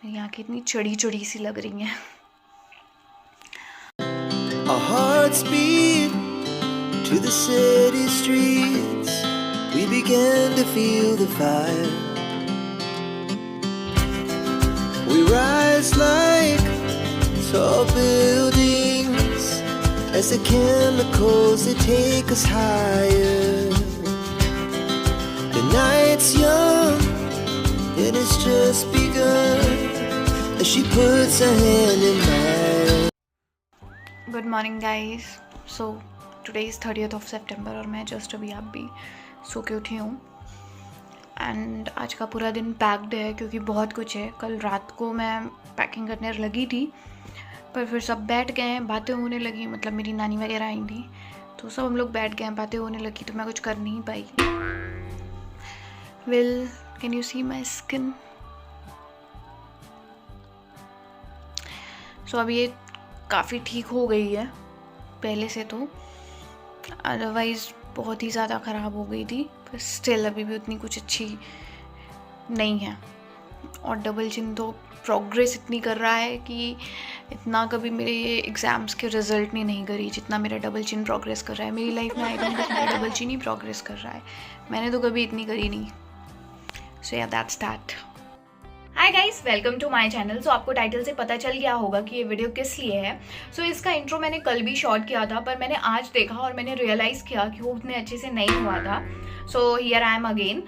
मेरी आँखें इतनी चढ़ी चढ़ी सी लग रही हैं। Our hearts beat to the city streets. We began to feel the fire. We rise like tall buildings as the chemicals they take us higher. The night's young and it's just begun as she puts her hand in mine. Good morning guys. So today is 30th of September और मैं just अभी आप भी सो के उठी हूँ। And आज का पूरा दिन पैक्ड है क्योंकि बहुत कुछ है। कल रात को मैं पैकिंग करने लगी थी पर फिर सब बैठ गए हैं, बातें होने लगी, मतलब मेरी नानी वगैरह आई थी तो सब हम लोग बैठ गए हैं, बातें होने लगी तो मैं कुछ कर नहीं पाई। Well, can you see my skin? So अब ये काफ़ी ठीक हो गई है पहले से, तो अदरवाइज़ बहुत ही ज़्यादा ख़राब हो गई थी, पर स्टिल अभी भी उतनी कुछ अच्छी नहीं है। और डबल चिन तो प्रोग्रेस इतनी कर रहा है कि इतना कभी मेरे एग्ज़ाम्स के रिज़ल्ट नहीं करी जितना मेरा डबल चिन प्रोग्रेस कर रहा है। मेरी लाइफ में आई डोंट थिंक मेरा डबल चिन ही प्रोग्रेस कर रहा है, मैंने तो कभी इतनी करी नहीं। So yeah that's that. Hi guys, welcome to my channel. So आपको टाइटल से पता चल गया होगा कि ये वीडियो किस लिए है। सो इसका इंट्रो मैंने कल भी शॉट किया था पर मैंने आज देखा और मैंने रियलाइज़ किया कि वो उतने अच्छे से नहीं हुआ था। So here I am again.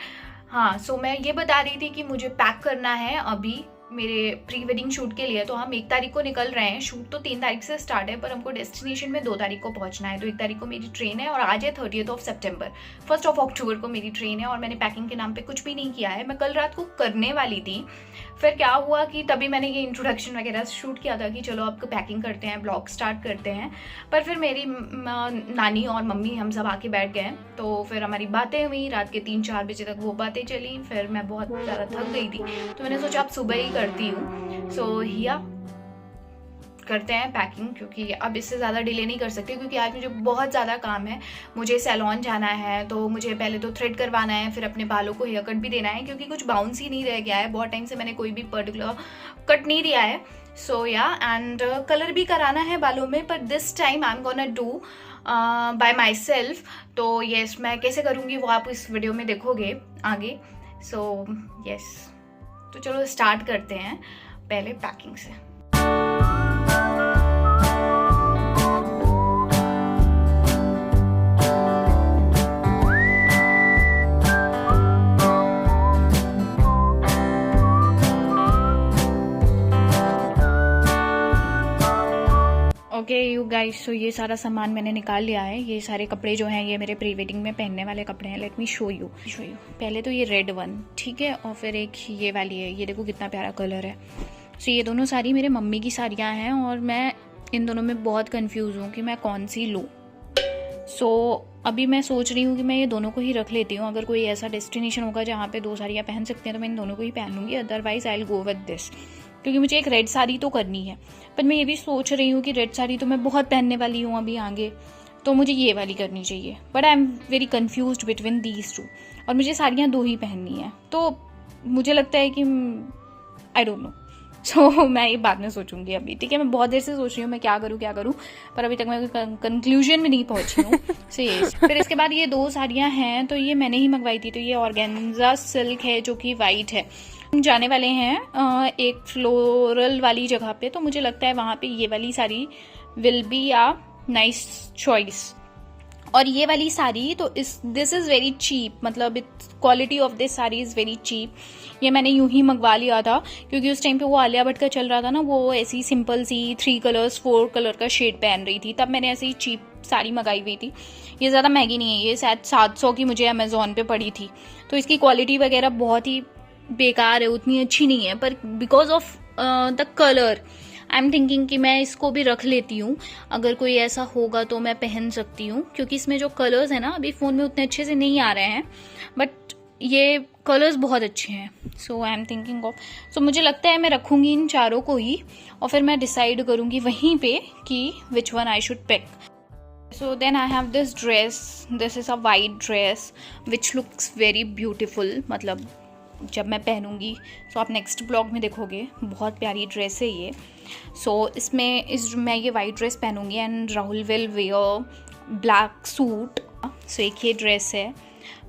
हाँ, सो मैं ये बता रही थी कि मुझे पैक करना है अभी मेरे प्री वेडिंग शूट के लिए। तो हम 1 तारीख को निकल रहे हैं, शूट तो 3 तारीख से स्टार्ट है पर हमको डेस्टिनेशन में 2 तारीख को पहुंचना है। तो 1 तारीख को मेरी ट्रेन है और आज है 30th of September। 1st of October को मेरी ट्रेन है और मैंने पैकिंग के नाम पे कुछ भी नहीं किया है। मैं कल रात को करने वाली थी, फिर क्या हुआ कि तभी मैंने ये इंट्रोडक्शन वगैरह शूट किया था कि चलो अब पैकिंग करते हैं, ब्लॉग स्टार्ट करते हैं। पर फिर मेरी नानी और मम्मी हम सब आके बैठ गए, तो फिर हमारी बातें हुई रात के 3-4 बजे तक, वो बातें चली। फिर मैं बहुत ज़्यादा थक गई थी तो मैंने सोचा अब सुबह ही करती हूँ। सो हिया करते हैं पैकिंग, क्योंकि अब इससे ज़्यादा डिले नहीं कर सकती क्योंकि आज मुझे बहुत ज़्यादा काम है। मुझे सैलून जाना है तो मुझे पहले तो थ्रेड करवाना है, फिर अपने बालों को हेयर कट भी देना है क्योंकि कुछ बाउंस ही नहीं रह गया है। बहुत टाइम से मैंने कोई भी पर्टिकुलर कट नहीं दिया है। सो या एंड कलर भी कराना है बालों में, पर this time I am gonna do by my self. तो येस, मैं कैसे करूँगी वो आप इस वीडियो में देखोगे आगे। सो येस, तो चलो स्टार्ट करते हैं पहले पैकिंग से। ओके यू गाइस, तो ये सारा सामान मैंने निकाल लिया है। ये सारे कपड़े जो हैं ये मेरे प्री वेडिंग में पहनने वाले कपड़े हैं। Late me show you. पहले तो ये रेड वन, ठीक है, और फिर एक ये वाली है। ये देखो कितना प्यारा कलर है। सो ये दोनों साड़ी मेरे मम्मी की साड़ियाँ हैं और मैं इन दोनों में बहुत कंफ्यूज हूँ कि मैं कौन सी लूँ। सो अभी मैं सोच रही हूँ कि मैं ये दोनों को ही रख लेती हूँ। अगर कोई ऐसा डेस्टिनेशन होगा जहाँ पे 2 साड़ियाँ पहन सकते हैं तो मैं इन दोनों को ही पहन लूँगी, otherwise I will go with this, क्योंकि मुझे एक रेड साड़ी तो करनी है। पर मैं ये भी सोच रही हूँ कि रेड साड़ी तो मैं बहुत पहनने वाली हूँ अभी आगे, तो मुझे ये वाली करनी चाहिए। But I am very confuse between these 2 और मुझे साड़ियाँ 2 ही पहननी है। तो मुझे लगता है कि आई डोंट नो। सो मैं ये बाद में सोचूंगी अभी, ठीक है। मैं बहुत देर से सोच रही हूँ मैं क्या करूँ, पर अभी तक मैं कंक्लूजन में नहीं पहुंची हूँ। सो ये फिर इसके बाद ये 2 साड़ियाँ हैं तो ये मैंने ही मंगवाई थी। तो ये ऑर्गेन्जा सिल्क है जो कि वाइट है। हम जाने वाले हैं एक फ्लोरल वाली जगह पे, तो मुझे लगता है वहाँ पे ये वाली sari will be a nice choice. और ये वाली साड़ी तो दिस इज़ वेरी चीप, मतलब quality of this sari is very cheap. ये मैंने यूं ही मंगवा लिया था क्योंकि उस टाइम पे वो आलिया भट्ट का चल रहा था ना, वो ऐसी सिंपल सी 3 कलर्स 4 कलर का शेड पहन रही थी, तब मैंने ऐसी ही चीप साड़ी मंगाई हुई थी। ये ज़्यादा महंगी नहीं है, ये शायद 700 की मुझे अमेजोन पे पड़ी थी। तो इसकी क्वालिटी वगैरह बहुत ही बेकार है, उतनी अच्छी नहीं है, पर because of the colour I am thinking कि मैं इसको भी रख लेती हूँ। अगर कोई ऐसा होगा तो मैं पहन सकती हूँ, क्योंकि इसमें जो कलर्स है ना अभी फ़ोन में उतने अच्छे से नहीं आ रहे हैं, बट ये कलर्स बहुत अच्छे हैं। सो आई एम थिंकिंग ऑफ, सो मुझे लगता है मैं रखूँगी इन चारों को ही और फिर मैं डिसाइड करूँगी वहीं पे कि which one I should pick. So then I have this dress. This is a white dress which looks very beautiful. मतलब जब मैं पहनूंगी तो आप नेक्स्ट ब्लॉग में देखोगे। बहुत प्यारी ड्रेस है ये। सो इसमें मैं ये वाइट ड्रेस पहनूंगी and Rahul will wear black suit. So एक ये ड्रेस है,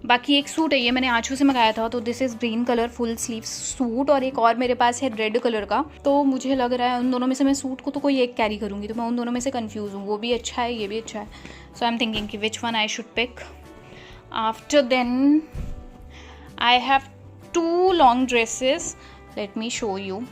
बाकी एक सूट है ये मैंने आंचू से मंगाया था, तो this is green colour full sleeve suit, और एक और मेरे पास है रेड कलर का। तो मुझे लग रहा है उन दोनों में से मैं सूट को तो कोई एक कैरी करूँगी, तो मैं उन दोनों में से कंफ्यूज हूँ। वो भी अच्छा है, ये भी अच्छा है। सो आई एम थिंकिंग कि which one I should pick. After then I have 2 long dresses, let me show you.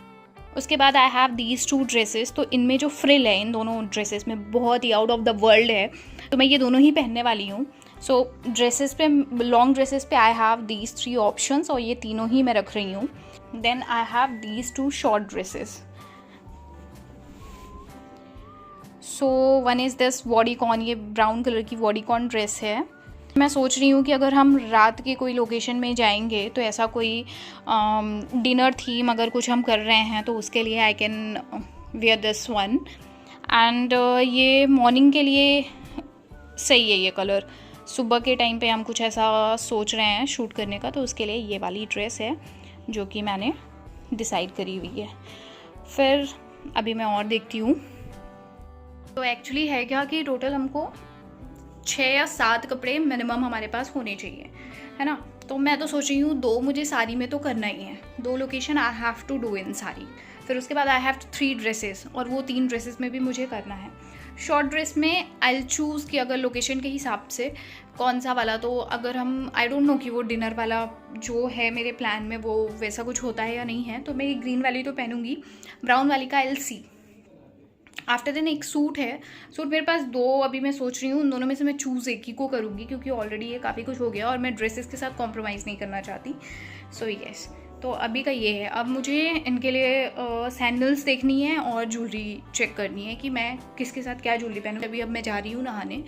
उसके बाद आई हैव दीज 2 ड्रेसेस। तो इनमें जो फ्रिल है इन दोनों ड्रेसेस में बहुत ही आउट ऑफ द वर्ल्ड है, तो मैं ये दोनों ही पहनने वाली हूँ। सो ड्रेसेस पे, लॉन्ग ड्रेसेस पे आई हैव दीज 3 ऑप्शंस, और ये तीनों ही मैं रख रही हूँ। Then I have these 2 short dresses. So one is this bodycon, ये ब्राउन कलर की बॉडीकॉन ड्रेस है। मैं सोच रही हूँ कि अगर हम रात के कोई लोकेशन में जाएंगे तो ऐसा कोई डिनर थीम अगर कुछ हम कर रहे हैं तो उसके लिए I can wear this one. And ये मॉर्निंग के लिए सही है ये कलर। सुबह के टाइम पे हम कुछ ऐसा सोच रहे हैं शूट करने का, तो उसके लिए ये वाली ड्रेस है जो कि मैंने डिसाइड करी हुई है। फिर अभी मैं और देखती हूँ। तो एक्चुअली है क्या कि टोटल हमको 6 या 7 कपड़े मिनिमम हमारे पास होने चाहिए, है ना। तो मैं तो सोच रही हूँ 2 मुझे साड़ी में तो करना ही है, 2 location I have to do in sari. फिर उसके बाद आई हैव 3 ड्रेसेस, और वो 3 ड्रेसेस में भी मुझे करना है। शॉर्ट ड्रेस में आई चूज़ कि अगर लोकेशन के हिसाब से कौन सा वाला, तो अगर हम आई डोंट नो कि वो डिनर वाला जो है मेरे प्लान में वो वैसा कुछ होता है या नहीं है, तो मैं ये ग्रीन वाली तो पहनूंगी, ब्राउन वाली का आई सी। आफ्टर देन एक सूट है, सूट मेरे पास 2 अभी मैं सोच रही हूँ, उन दोनों में से मैं चूज़ एक ही को करूँगी क्योंकि ऑलरेडी ये काफ़ी कुछ हो गया और मैं ड्रेसेस के साथ कॉम्प्रोमाइज़ नहीं करना चाहती। सो येस, तो अभी का ये है। अब मुझे इनके लिए सैंडल्स देखनी है और ज्वेलरी चेक करनी है कि मैं किसके साथ क्या ज्वेलरी पहनूँ। अभी अब मैं जा रही हूँ नहाने,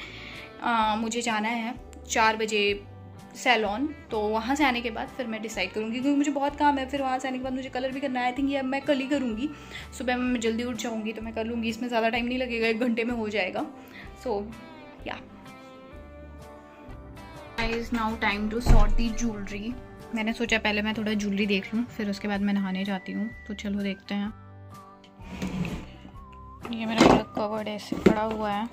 मुझे जाना है 4 बजे सैलॉन, तो वहाँ से आने के बाद फिर मैं डिसाइड करूँगी क्योंकि मुझे बहुत काम है। फिर वहाँ से आने के बाद मुझे कलर भी करना है। आई थिंक ये अब मैं कल ही करूँगी, सुबह में मैं जल्दी उठ जाऊँगी तो मैं कर लूँगी, इसमें ज़्यादा टाइम नहीं लगेगा, 1 घंटे में हो जाएगा। सो या is now time to sort the jewellery. मैंने सोचा पहले मैं थोड़ा ज्वेलरी देख लूँ, फिर उसके बाद मैं नहाने जाती हूँ। तो चलो देखते हैं। ये मेरा पूरा कवर्ड ऐसे पड़ा हुआ है।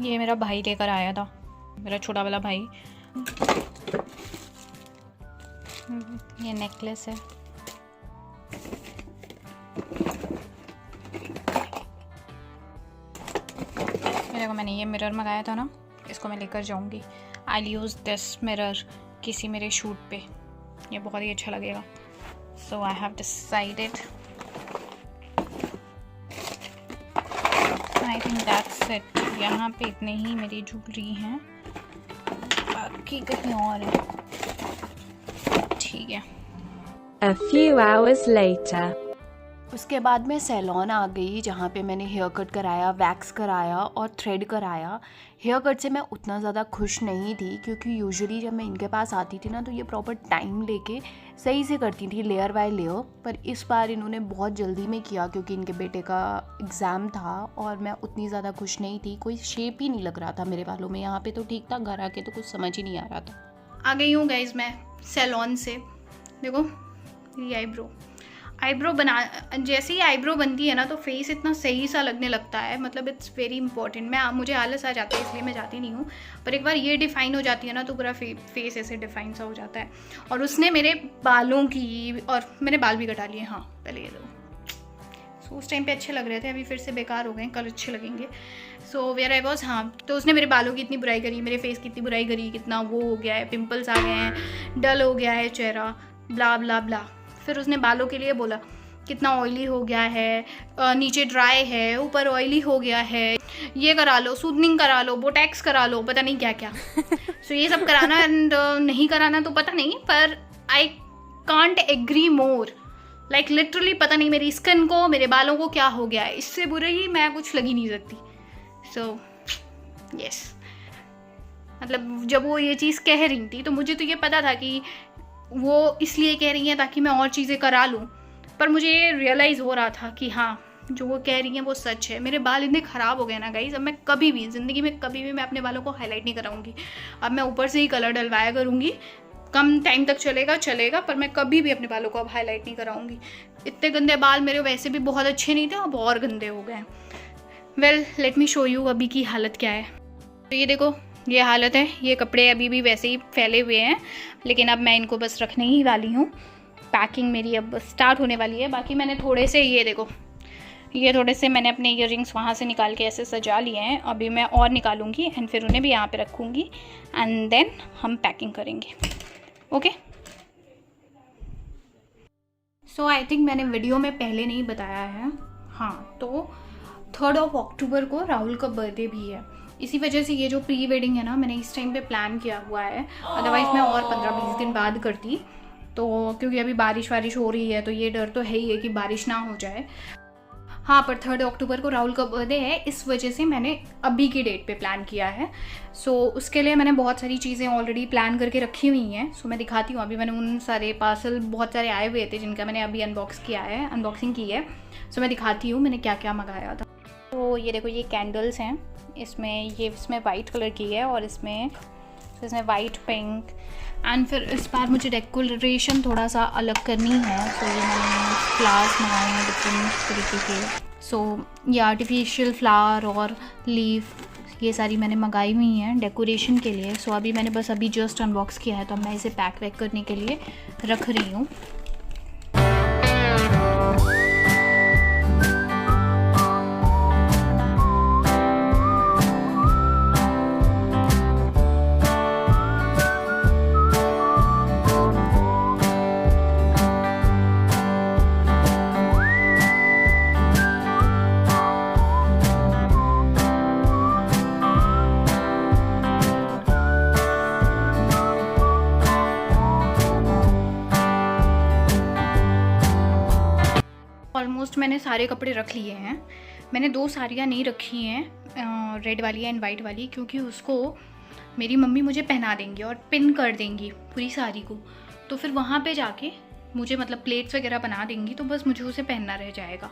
ये मेरा भाई लेकर आया था, मेरा छोटा वाला भाई। ये नेकलेस है। मेरे को, मैंने ये मिरर मंगाया था ना, इसको मैं लेकर जाऊंगी। आई यूज़ दिस मिरर किसी मेरे शूट पे, ये बहुत ही अच्छा लगेगा। So I have decided, I think that's it. यहाँ पे इतने ही मेरी ज्वेलरी हैं, बाकी कहीं और है। ठीक है। A few hours later. उसके बाद मैं सैलॉन आ गई जहाँ पे मैंने हेयर कट कराया, वैक्स कराया और थ्रेड कराया। हेयर कट से मैं उतना ज़्यादा खुश नहीं थी क्योंकि यूजुअली जब मैं इनके पास आती थी ना तो ये प्रॉपर टाइम लेके सही से करती थी, लेयर बाय लेयर। पर इस बार इन्होंने बहुत जल्दी में किया क्योंकि इनके बेटे का एग्ज़ाम था और मैं उतनी ज़्यादा खुश नहीं थी। कोई शेप ही नहीं लग रहा था मेरे बालों में। यहाँ पे तो ठीक था, घर आके तो कुछ समझ ही नहीं आ रहा था। आ गई हूँ गाइज मैं सैलॉन से। देखो ये आईब्रो बना, जैसे ही आईब्रो बनती है ना तो फेस इतना सही सा लगने लगता है। मतलब इट्स वेरी इंपॉर्टेंट। मुझे आलस आ जाता है इसलिए मैं जाती नहीं हूँ, पर एक बार ये डिफ़ाइन हो जाती है ना तो पूरा फेस ऐसे डिफ़ाइन सा हो जाता है। और उसने मेरे बालों की, और मैंने बाल भी कटा लिए। हाँ पहले ये दो, उस टाइम पे अच्छे लग रहे थे, अभी फिर से बेकार हो गए, कल अच्छे लगेंगे। So where I was. हाँ, तो उसने मेरे बालों की इतनी बुराई करी, मेरे फेस की इतनी बुराई करी, कितना वो हो गया है, पिंपल्स आ गए हैं, डल हो गया है चेहरा, ब्ला ब्ला ब्ला। फिर उसने बालों के लिए बोला कितना ऑयली हो गया है, नीचे ड्राई है, ऊपर ऑयली हो गया है, ये करा लो, सूदनिंग करा लो, बोटैक्स करा लो, पता नहीं क्या क्या। सो ये सब कराना एंड नहीं कराना तो पता नहीं, पर I can't agree more. Like literally पता नहीं मेरी स्किन को, मेरे बालों को क्या हो गया है, इससे बुरे ही मैं कुछ लग ही नहीं सकती। सो यस, मतलब जब वो ये चीज़ कह रही थी तो मुझे तो ये पता था कि वो इसलिए कह रही हैं ताकि मैं और चीज़ें करा लूँ, पर मुझे ये रियलाइज़ हो रहा था कि हाँ जो वो कह रही हैं वो सच है। मेरे बाल इतने ख़राब हो गए ना गाइस, अब मैं कभी भी ज़िंदगी में कभी भी मैं अपने बालों को हाईलाइट नहीं कराऊंगी। अब मैं ऊपर से ही कलर डलवाया करूँगी, कम टाइम तक चलेगा, पर मैं कभी भी अपने बालों को अब हाईलाइट नहीं कराऊंगी। इतने गंदे बाल मेरे वैसे भी बहुत अच्छे नहीं थे, अब और गंदे हो गए। Well late me show you अभी की हालत क्या है। तो ये देखो, ये हालत है। ये कपड़े अभी भी वैसे ही फैले हुए हैं, लेकिन अब मैं इनको बस रखने ही वाली हूँ। पैकिंग मेरी अब स्टार्ट होने वाली है। बाकी मैंने थोड़े से, ये देखो, ये थोड़े से मैंने अपने ईयररिंग्स वहाँ से निकाल के ऐसे सजा लिए हैं। अभी मैं और निकालूंगी एंड फिर उन्हें भी यहाँ पे रखूँगी एंड देन हम पैकिंग करेंगे। ओके, सो आई थिंक मैंने वीडियो में पहले नहीं बताया है। हाँ, तो 3 अक्टूबर को राहुल का बर्थडे भी है। इसी वजह से ये जो प्री वेडिंग है ना, मैंने इस टाइम पे प्लान किया हुआ है। अदरवाइज़ मैं और 15-20 दिन बाद करती, तो क्योंकि अभी बारिश हो रही है तो ये डर तो है ही है कि बारिश ना हो जाए। हाँ, पर 3 अक्टूबर को राहुल का बर्थडे है, इस वजह से मैंने अभी की डेट पे प्लान किया है। सो उसके लिए मैंने बहुत सारी चीज़ें ऑलरेडी प्लान करके रखी हुई हैं। सो मैं दिखाती हूँ। अभी मैंने उन सारे पार्सल बहुत सारे आए हुए थे जिनका मैंने अभी अनबॉक्सिंग की है। सो मैं दिखाती हूँ मैंने क्या क्या मंगाया था। तो ये देखो, ये कैंडल्स हैं। इसमें वाइट कलर की है और इसमें वाइट, पिंक एंड फिर इस बार मुझे डेकोरेशन थोड़ा सा अलग करनी है। तो ये मैंने फ्लावर्स मंगाए हैं डिफरेंट तरीके के। सो ये आर्टिफिशियल फ्लावर और लीफ, ये सारी मैंने मंगाई हुई हैं डेकोरेशन के लिए। सो अभी मैंने बस जस्ट अनबॉक्स किया है, तो मैं इसे पैक करने के लिए रख रही हूँ। ऑलमोस्ट मैंने सारे कपड़े रख लिए हैं। मैंने 2 साड़ियाँ नहीं रखी हैं, रेड वाली एंड वाइट वाली, क्योंकि उसको मेरी मम्मी मुझे पहना देंगी और पिन कर देंगी पूरी साड़ी को। तो फिर वहाँ पे जाके मुझे मतलब प्लेट्स वगैरह बना देंगी, तो बस मुझे उसे पहनना रह जाएगा।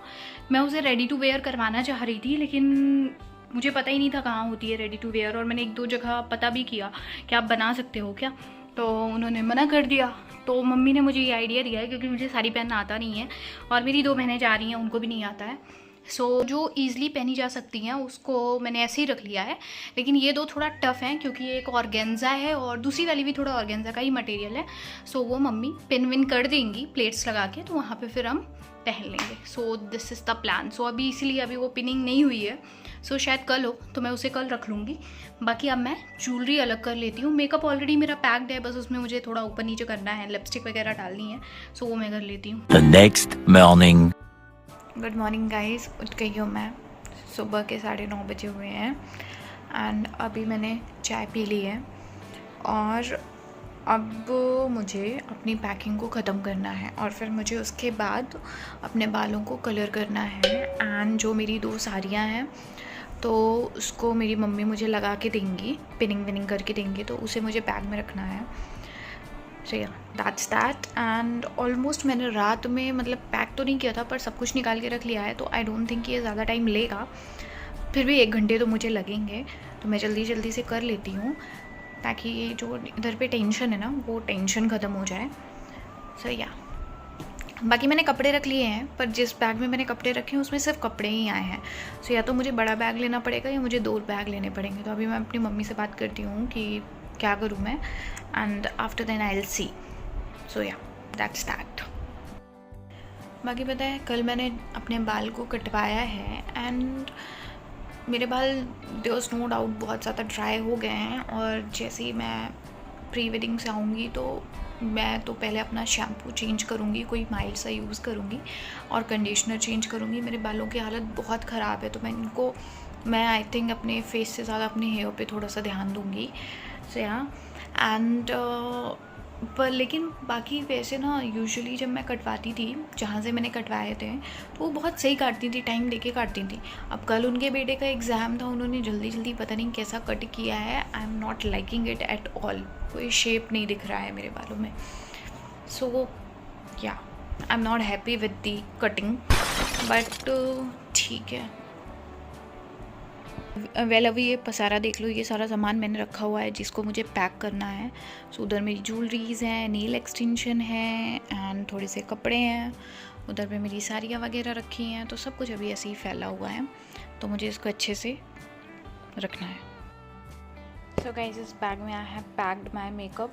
मैं उसे रेडी टू वेयर करवाना चाह रही थी, लेकिन मुझे पता ही नहीं था कहाँ होती है रेडी टू वेयर। और मैंने 1-2 जगह पता भी किया कि आप बना सकते हो क्या, तो उन्होंने मना कर दिया। तो मम्मी ने मुझे ये आइडिया दिया है, क्योंकि मुझे साड़ी पहनना आता नहीं है और मेरी 2 बहनें जा रही हैं, उनको भी नहीं आता है। सो जो ईज़िली पहनी जा सकती हैं उसको मैंने ऐसे ही रख लिया है। लेकिन ये 2 थोड़ा टफ़ हैं, क्योंकि एक ऑर्गेन्जा है और दूसरी वाली भी थोड़ा ऑर्गेन्जा का ही मटेरियल है। सो वो मम्मी पिन विन कर देंगी प्लेट्स लगा के, तो वहाँ पे फिर हम पहन लेंगे। So this is the plan. So अभी इसीलिए अभी वो पिनिंग नहीं हुई है। सो शायद कल हो तो मैं उसे कल रख लूँगी। बाकी अब मैं ज्वेलरी अलग कर लेती हूँ। मेकअप ऑलरेडी मेरा पैक्ड है, बस उसमें मुझे थोड़ा ऊपर नीचे करना है, लिपस्टिक वगैरह डालनी है। सो वो मैं कर लेती हूँ। The next morning. Good morning guys, उठ गई हूँ मैं। सुबह के 9:30 बजे हुए हैं एंड अभी मैंने चाय पी ली है और अब मुझे अपनी पैकिंग को ख़त्म करना है और फिर मुझे उसके बाद अपने बालों को कलर करना है। एंड जो मेरी 2 साड़ियाँ हैं तो उसको मेरी मम्मी मुझे लगा के देंगी, पिनिंग विनिंग करके देंगी, तो उसे मुझे बैग में रखना है। सो yeah that's that. And almost मैंने रात में मतलब पैक तो नहीं किया था, पर सब कुछ निकाल के रख लिया है। तो आई डोंट थिंक ये ज़्यादा टाइम लेगा, फिर भी 1 घंटे तो मुझे लगेंगे। तो मैं जल्दी से कर लेती हूँ, ताकि ये जो इधर पे टेंशन है ना, वो टेंशन ख़त्म हो जाए। सो या बाकी मैंने कपड़े रख लिए हैं, पर जिस बैग में मैंने कपड़े रखे हैं उसमें सिर्फ कपड़े ही आए हैं। सो या तो मुझे बड़ा बैग लेना पड़ेगा या मुझे 2 बैग लेने पड़ेंगे। तो अभी मैं अपनी मम्मी से बात करती हूँ कि क्या करूँ मैं, and after then I will see. So yeah that's that. बाकी पता है, कल मैंने अपने बाल को कटवाया है एंड मेरे बाल देयर नो डाउट बहुत ज़्यादा ड्राई हो गए हैं। और जैसे ही मैं प्री वेडिंग से आऊँगी तो मैं तो पहले अपना शैम्पू चेंज करूँगी, कोई माइल्ड सा यूज़ करूँगी और कंडीशनर चेंज करूँगी। मेरे बालों की हालत बहुत ख़राब है, तो मैं आई थिंक अपने फेस से ज़्यादा अपने हेयर पे थोड़ा सा ध्यान दूँगी। सो या एंड पर लेकिन बाकी वैसे ना यूजुअली जब मैं कटवाती थी, जहाँ से मैंने कटवाए थे, तो वो बहुत सही काटती थी, टाइम लेके काटती थी। अब कल उनके बेटे का एग्ज़ाम था, उन्होंने जल्दी पता नहीं कैसा कट किया है। I am not liking it at all. कोई शेप नहीं दिख रहा है मेरे बालों में। सो या I am not happy with the cutting. But ठीक है। वेल अभी ये पसारा देख लो, ये सारा सामान मैंने रखा हुआ है जिसको मुझे पैक करना है। सो उधर मेरी ज्वेलरीज हैं, नेल एक्सटेंशन है एंड थोड़े से कपड़े हैं। उधर पे मेरी साड़ियाँ वगैरह रखी हैं, तो सब कुछ अभी ऐसे ही फैला हुआ है, तो मुझे इसको अच्छे से रखना है। सो गाइस, इस बैग में I have packed my makeup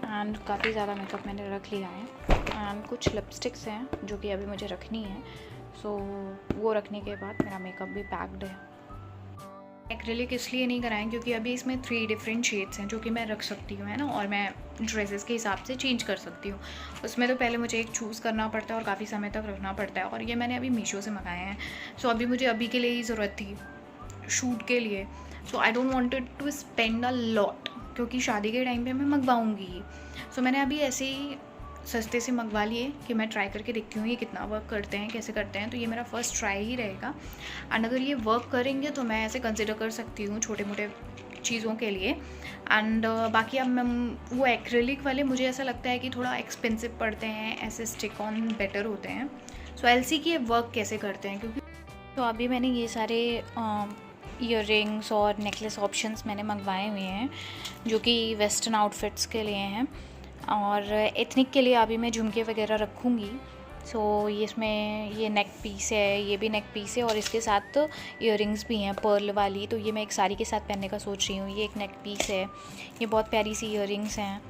and काफ़ी ज़्यादा मेकअप मैंने रख लिया है एंड कुछ लिपस्टिक्स हैं जो कि अभी मुझे रखनी है। सो वो रखने के बाद मेरा मेकअप भी पैक्ड है। एक्रेलिक इसलिए नहीं कराएं क्योंकि अभी इसमें 3 डिफरेंट शेड्स हैं जो कि मैं रख सकती हूँ, है ना, और मैं ड्रेसेस के हिसाब से चेंज कर सकती हूँ। उसमें तो पहले मुझे एक चूज़ करना पड़ता है और काफ़ी समय तक रखना पड़ता है, और ये मैंने अभी मीशो से मंगाए हैं। सो अभी मुझे अभी के लिए ही ज़रूरत थी शूट के लिए। So I don't wanted to spend a lot क्योंकि शादी के टाइम पे मैं मंगवाऊँगी। सो मैंने अभी ऐसे ही सस्ते से मंगवा लिए कि मैं ट्राई करके देखती हूँ ये कितना वर्क करते हैं, कैसे करते हैं। तो ये मेरा फर्स्ट ट्राई ही रहेगा एंड अगर ये वर्क करेंगे तो मैं ऐसे कंसिडर कर सकती हूँ छोटे मोटे चीज़ों के लिए। एंड बाकी अब मैं वो एक्रेलिक वाले मुझे ऐसा लगता है कि थोड़ा एक्सपेंसिव पड़ते हैं, ऐसे स्टिक ऑन बेटर होते हैं। सो एल सी की ये वर्क कैसे करते हैं, क्योंकि तो अभी मैंने ये सारे ईयररिंग्स और नेकलेस ऑप्शंस मैंने मंगवाए हुए हैं जो कि वेस्टर्न आउटफिट्स के लिए हैं, और एथनिक के लिए अभी मैं झुमके वगैरह रखूँगी। सो ये इसमें ये नेक पीस है, ये भी नेक पीस है और इसके साथ ईयररिंग्स भी हैं पर्ल वाली, तो ये मैं एक साड़ी के साथ पहनने का सोच रही हूँ। ये एक नेक पीस है, ये बहुत प्यारी सी ईयररिंग्स हैं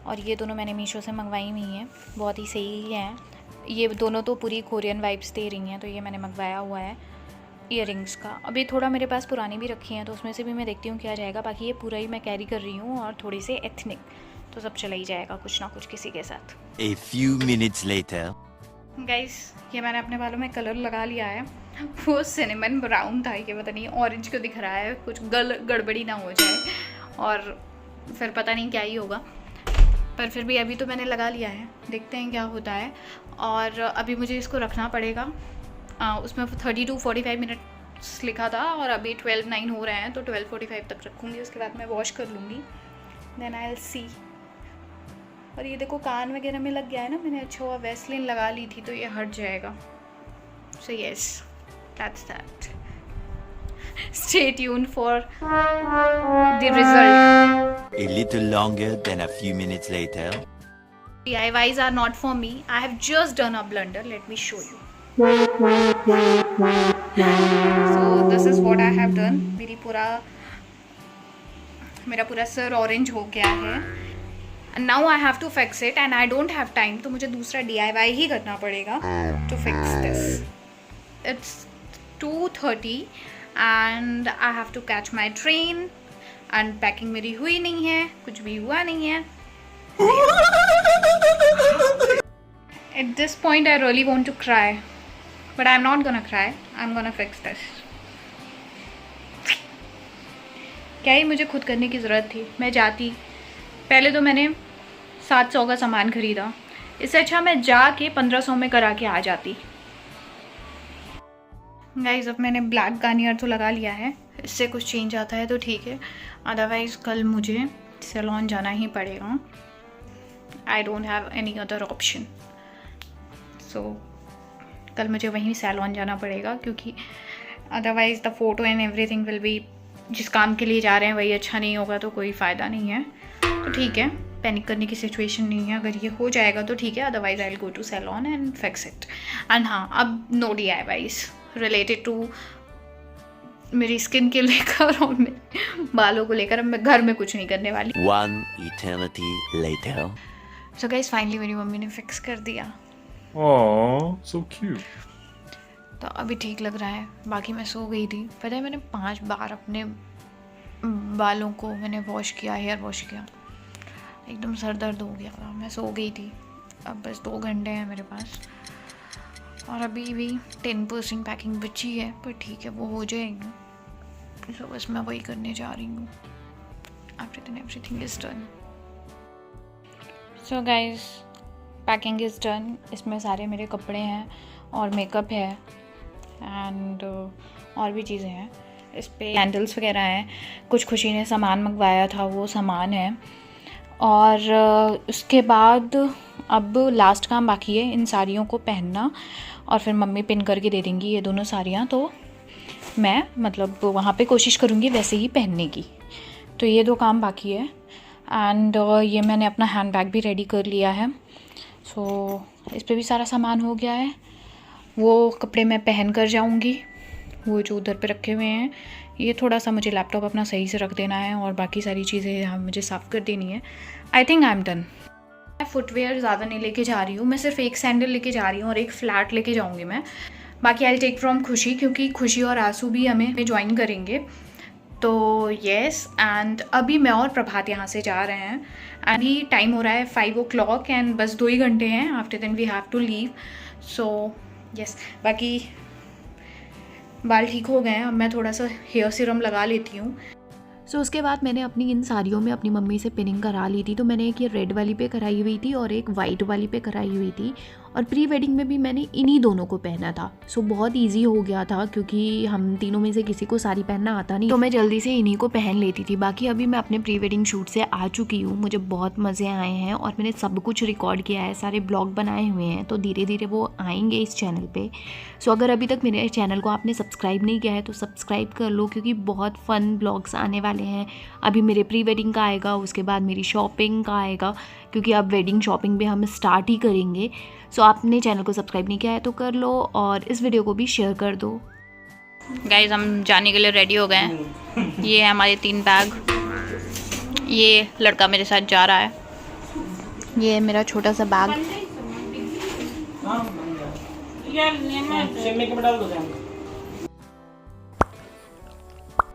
और ये दोनों मैंने मीशो से मंगवाई हुई हैं, बहुत ही सही हैं। ये दोनों तो पूरी कोरियन वाइब्स दे रही हैं, तो ये मैंने मंगवाया हुआ है ईयररिंग्स का। अभी थोड़ा मेरे पास पुरानी भी रखी हैं तो उसमें से भी मैं देखती हूँ क्या जाएगा। बाकी ये पूरा ही मैं कैरी कर रही हूँ और थोड़ी से एथनिक, तो सब चला ही जाएगा कुछ ना कुछ किसी के साथ। A few minutes later. Guys, ये मैंने अपने बालों में कलर लगा लिया है। वो सिनेमन ब्राउन था, ये पता नहीं ऑरेंज क्यों दिख रहा है, कुछ गड़बड़ी ना हो जाए और फिर पता नहीं क्या ही होगा, पर फिर भी अभी तो मैंने लगा लिया है, देखते हैं क्या होता है। और अभी मुझे इसको रखना पड़ेगा, उसमें 30 to 45 मिनट्स लिखा था और अभी 12:09 हो रहे हैं, तो 12:45 तक रखूँगी। उसके बाद मैं वॉश कर लूँगी, देन आई विल सी। और ये देखो कान वगैरह में लग गया है ना, मैंने अच्छा हुआ वैसलीन लगा ली थी तो ये हट जाएगा। So yes, that's that. Stay tuned for the result. A little longer than a few minutes later. DIYs are not for me. I have just done a blunder. Let me show you. So this is what I have done. मेरा पूरा sir orange हो गया है। Now I have to fix it and I don't have time, तो मुझे दूसरा DIY ही करना पड़ेगा to fix this. It's 2:30 and I have to catch my train and packing मेरी हुई नहीं है, कुछ भी हुआ नहीं है। At this point I really want to cry, but I'm not gonna cry. I'm gonna fix this. क्या ही मुझे खुद करने की ज़रूरत थी, मैं जाती। पहले तो मैंने 700 का सामान ख़रीदा, इससे अच्छा मैं जाके 1500 में करा के आ जाती। गाइस, अब मैंने ब्लैक गार्नियर तो लगा लिया है, इससे कुछ चेंज आता है तो ठीक है, अदरवाइज़ कल मुझे सैलून जाना ही पड़ेगा। I don't have any other option. So कल मुझे वहीं सैलून जाना पड़ेगा क्योंकि otherwise the photo and everything will be, जिस काम के लिए जा रहे हैं वही अच्छा नहीं होगा तो कोई फ़ायदा नहीं है। तो ठीक है, पैनिक करने की सिचुएशन नहीं है, अगर ये हो जाएगा तो ठीक है, otherwise I will go to salon and fix it. And हाँ, अब नो DIYs रिलेटेड टू मेरी स्किन के लेकर और मेरे बालों को लेकर। अब मैं घर में कुछ नहीं करने वाली। One eternity later. So guys, finally मेरी मम्मी ने फिक्स कर दिया। Aww, so cute. तो अभी ठीक लग रहा है। बाकी मैं सो गई थी, पता है मैंने 5 बार अपने बालों को मैंने वॉश किया, हेयर वॉश किया, एकदम सर दर्द हो गया था, मैं सो गई थी। अब बस 2 घंटे हैं मेरे पास और अभी भी 10% पैकिंग बची है, पर ठीक है वो हो जाएगी। तो बस मैं वही करने जा रही हूँ। Everything is done. So guys, packing is done. इसमें सारे मेरे कपड़े हैं और मेकअप है एंड और भी चीज़ें हैं। इस पे कैंडल्स वगैरह हैं, कुछ खुशी ने सामान मंगवाया था वो सामान है। और उसके बाद अब लास्ट काम बाकी है इन साड़ियों को पहनना, और फिर मम्मी पिन करके दे देंगी ये दोनों साड़ियाँ। तो मैं मतलब वहाँ पे कोशिश करूँगी वैसे ही पहनने की। तो ये 2 काम बाकी है। एंड ये मैंने अपना हैंड बैग भी रेडी कर लिया है। सो इस पे भी सारा सामान हो गया है। वो कपड़े मैं पहन कर जाऊँगी, वो जो उधर पे रखे हुए हैं। ये थोड़ा सा मुझे लैपटॉप अपना सही से रख देना है और बाकी सारी चीज़ें यहाँ मुझे साफ़ कर देनी है। I think I am done. मैं फुटवेयर ज़्यादा नहीं लेके जा रही हूँ, मैं सिर्फ एक सैंडल लेके जा रही हूँ और एक फ्लैट लेके जाऊँगी मैं। बाकी आई टेक फ्रॉम खुशी, क्योंकि खुशी और आंसू भी हमें ज्वाइन करेंगे। तो येस, एंड अभी मैं और प्रभात यहाँ से जा रहे हैं। अभी टाइम हो रहा है 5 o'clock एंड बस 2 ही घंटे हैं। After then we have to leave. So yes, बाकी बाल ठीक हो गए हैं। अब मैं थोड़ा सा हेयर सीरम लगा लेती हूँ। सो उसके बाद मैंने अपनी इन साड़ियों में अपनी मम्मी से पिनिंग करा ली थी। तो मैंने एक ये रेड वाली पे कराई हुई थी और एक वाइट वाली पे कराई हुई थी, और प्री वेडिंग में भी मैंने इन्हीं दोनों को पहना था। सो बहुत इजी हो गया था, क्योंकि हम तीनों में से किसी को साड़ी पहनना आता नहीं, तो मैं जल्दी से इन्हीं को पहन लेती थी। बाकी अभी मैं अपने प्री वेडिंग शूट से आ चुकी हूँ। मुझे बहुत मज़े आए हैं और मैंने सब कुछ रिकॉर्ड किया है, सारे ब्लॉग बनाए हुए हैं। तो धीरे धीरे वो आएंगे इस चैनल पे। सो अगर अभी तक मेरे चैनल को आपने सब्सक्राइब नहीं किया है तो सब्सक्राइब कर लो, क्योंकि बहुत फ़न ब्लॉग्स आने वाले हैं। अभी मेरे प्री वेडिंग का आएगा, उसके बाद मेरी शॉपिंग का आएगा, क्योंकि अब वेडिंग शॉपिंग भी हम स्टार्ट ही करेंगे। सो आपने चैनल को सब्सक्राइब नहीं किया है तो कर लो, और इस वीडियो को भी शेयर कर दो। गाइज हम जाने के लिए रेडी हो गए हैं। ये है हमारे 3 बैग। ये लड़का मेरे साथ जा रहा है। ये है मेरा छोटा सा बैग।